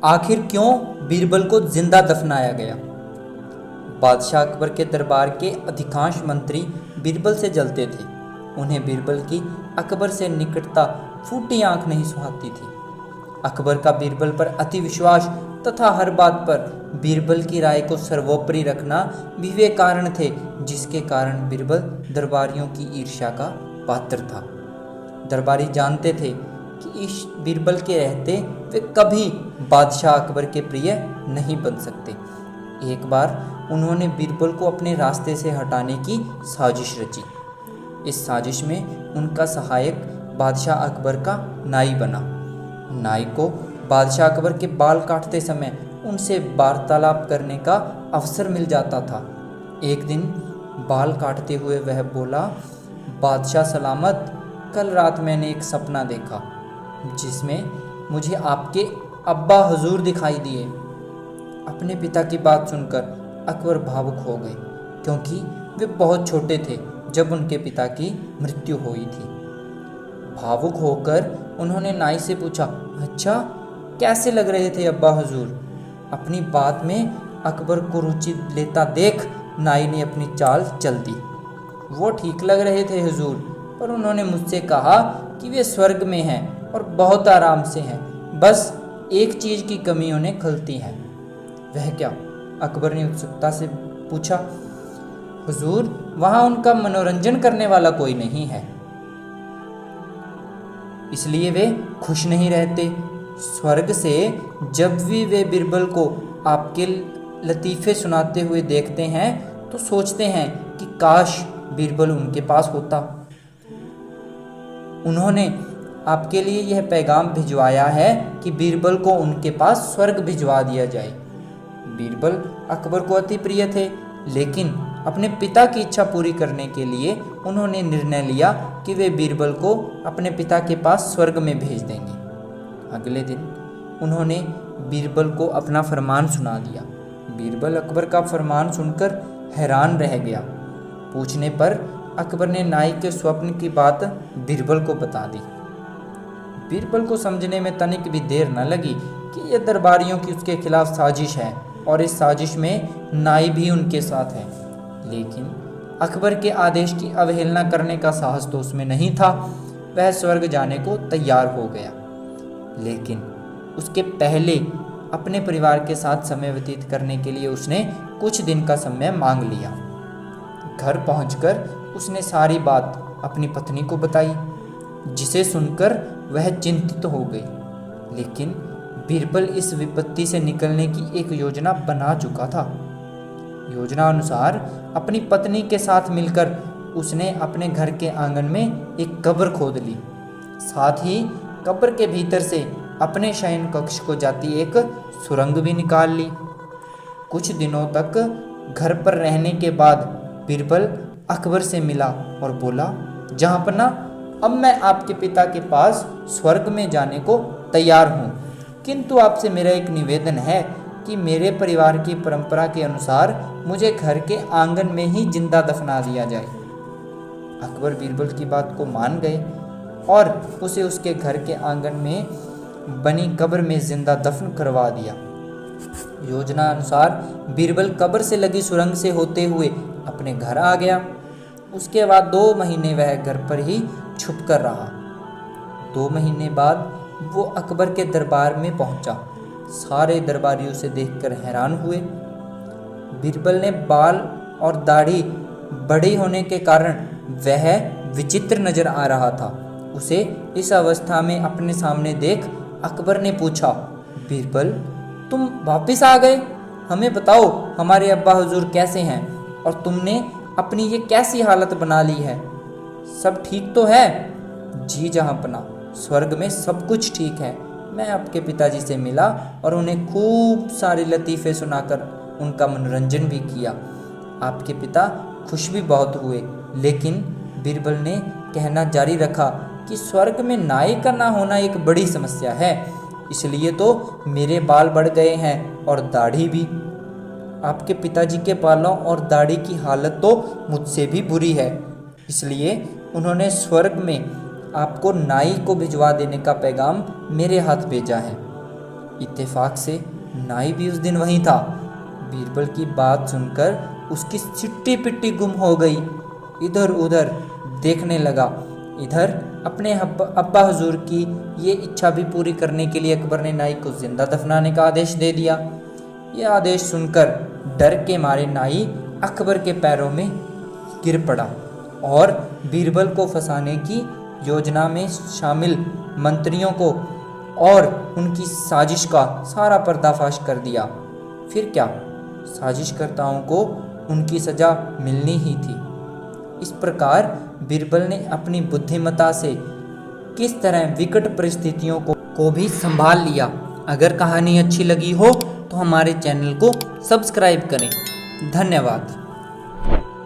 आखिर क्यों बीरबल को जिंदा दफनाया गया? बादशाह अकबर के दरबार के अधिकांश मंत्री बीरबल से जलते थे। उन्हें बीरबल की अकबर से निकटता फूटी आंख नहीं सुहाती थी। अकबर का बीरबल पर अति विश्वास तथा हर बात पर बीरबल की राय को सर्वोपरि रखना भी वे कारण थे जिसके कारण बीरबल दरबारियों की ईर्ष्या का पात्र था। दरबारी जानते थे कि इस बीरबल के रहते वे कभी बादशाह अकबर के प्रिय नहीं बन सकते। एक बार उन्होंने बीरबल को अपने रास्ते से हटाने की साजिश रची। इस साजिश में उनका सहायक बादशाह अकबर का नाई बना। नाई को बादशाह अकबर के बाल काटते समय उनसे वार्तालाप करने का अवसर मिल जाता था। एक दिन बाल काटते हुए वह बोला, बादशाह सलामत, कल रात मैंने एक सपना देखा जिसमें मुझे आपके अब्बा हुजूर दिखाई दिए। अपने पिता की बात सुनकर अकबर भावुक हो गए क्योंकि वे बहुत छोटे थे जब उनके पिता की मृत्यु हुई थी। भावुक होकर उन्होंने नाई से पूछा, अच्छा कैसे लग रहे थे अब्बा हुजूर? अपनी बात में अकबर को रुचि लेता देख नाई ने अपनी चाल चल दी। वो ठीक लग रहे थे हुजूर, पर उन्होंने मुझसे कहा कि वे स्वर्ग में हैं और बहुत आराम से हैं, बस एक चीज़ की कमी उन्हें खलती है। वह क्या? अकबर ने उत्सुकता से पूछा। हुजूर, वहाँ उनका मनोरंजन करने वाला कोई नहीं है, इसलिए वे खुश नहीं रहते। स्वर्ग से जब भी वे बीरबल को आपके लतीफ़े सुनाते हुए देखते हैं तो सोचते हैं कि काश बीरबल उनके पास होता। उन्होंने आपके लिए यह पैगाम भिजवाया है कि बीरबल को उनके पास स्वर्ग भिजवा दिया जाए। बीरबल अकबर को अति प्रिय थे, लेकिन अपने पिता की इच्छा पूरी करने के लिए उन्होंने निर्णय लिया कि वे बीरबल को अपने पिता के पास स्वर्ग में भेज देंगे। अगले दिन उन्होंने बीरबल को अपना फरमान सुना दिया। बीरबल अकबर का फरमान सुनकर हैरान रह गया। पूछने पर अकबर ने नाई के स्वप्न की बात बीरबल को बता दी। बीरबल को समझने में तनिक भी देर न लगी कि यह दरबारियों की उसके खिलाफ साजिश है और इस साजिश में नाई भी उनके साथ है। लेकिन अकबर के आदेश की अवहेलना करने का साहस तो उसमें नहीं था। वह स्वर्ग जाने को तैयार हो गया, लेकिन उसके पहले अपने परिवार के साथ समय व्यतीत करने के लिए उसने कुछ दिन का समय मांग लिया। घर पहुंचकर उसने सारी बात अपनी पत्नी को बताई, जिसे सुनकर वह चिंतित हो गई। लेकिन बीरबल इस विपत्ति से निकलने की एक योजना बना चुका था। योजना अनुसार अपनी पत्नी के साथ मिलकर उसने अपने घर के आंगन में एक कब्र खोद ली। साथ ही कब्र के भीतर से अपने शयन कक्ष को जाती एक सुरंग भी निकाल ली। कुछ दिनों तक घर पर रहने के बाद बीरबल अकबर से मिला और बोला, जहाँपना, अब मैं आपके पिता के पास स्वर्ग में जाने को तैयार हूँ, किंतु आपसे मेरा एक निवेदन है कि मेरे परिवार की परंपरा के अनुसार मुझे घर के आंगन में ही जिंदा दफना दिया जाए। अकबर बीरबल की बात को मान गए और उसे उसके घर के आंगन में बनी कब्र में जिंदा दफन करवा दिया। योजना अनुसार बीरबल कब्र से लगी सुरंग से होते हुए अपने घर आ गया। उसके बाद 2 महीने वह घर पर ही छुप कर रहा। 2 महीने बाद वो अकबर के दरबार में पहुंचा। सारे दरबारी उसे देखकर हैरान हुए। बीरबल ने बाल और दाढ़ी बड़ी होने के कारण वह विचित्र नजर आ रहा था। उसे इस अवस्था में अपने सामने देख अकबर ने पूछा, बीरबल, तुम वापस आ गए? हमें बताओ हमारे अब्बा हुजूर कैसे हैं और तुमने अपनी ये कैसी हालत बना ली है? सब ठीक तो है? जी जहाँपना, स्वर्ग में सब कुछ ठीक है। मैं आपके पिताजी से मिला और उन्हें खूब सारे लतीफ़े सुनाकर उनका मनोरंजन भी किया। आपके पिता खुश भी बहुत हुए। लेकिन बीरबल ने कहना जारी रखा कि स्वर्ग में नाई का ना होना एक बड़ी समस्या है, इसलिए तो मेरे बाल बढ़ गए हैं और दाढ़ी भी। आपके पिताजी के बालों और दाढ़ी की हालत तो मुझसे भी बुरी है, इसलिए उन्होंने स्वर्ग में आपको नाई को भिजवा देने का पैगाम मेरे हाथ भेजा है। इत्तेफाक से नाई भी उस दिन वहीं था। बीरबल की बात सुनकर उसकी चिट्टी पिट्टी गुम हो गई। इधर उधर देखने लगा। इधर अपने अब्बा हुजूर की ये इच्छा भी पूरी करने के लिए अकबर ने नाई को जिंदा दफनाने का आदेश दे दिया। यह आदेश सुनकर डर के मारे नाई अकबर के पैरों में गिर पड़ा और बीरबल को फंसाने की योजना में शामिल मंत्रियों को और उनकी साजिश का सारा पर्दाफाश कर दिया। फिर क्या, साजिशकर्ताओं को उनकी सजा मिलनी ही थी। इस प्रकार बीरबल ने अपनी बुद्धिमत्ता से किस तरह विकट परिस्थितियों को भी संभाल लिया। अगर कहानी अच्छी लगी हो तो हमारे चैनल को सब्सक्राइब करें। धन्यवाद।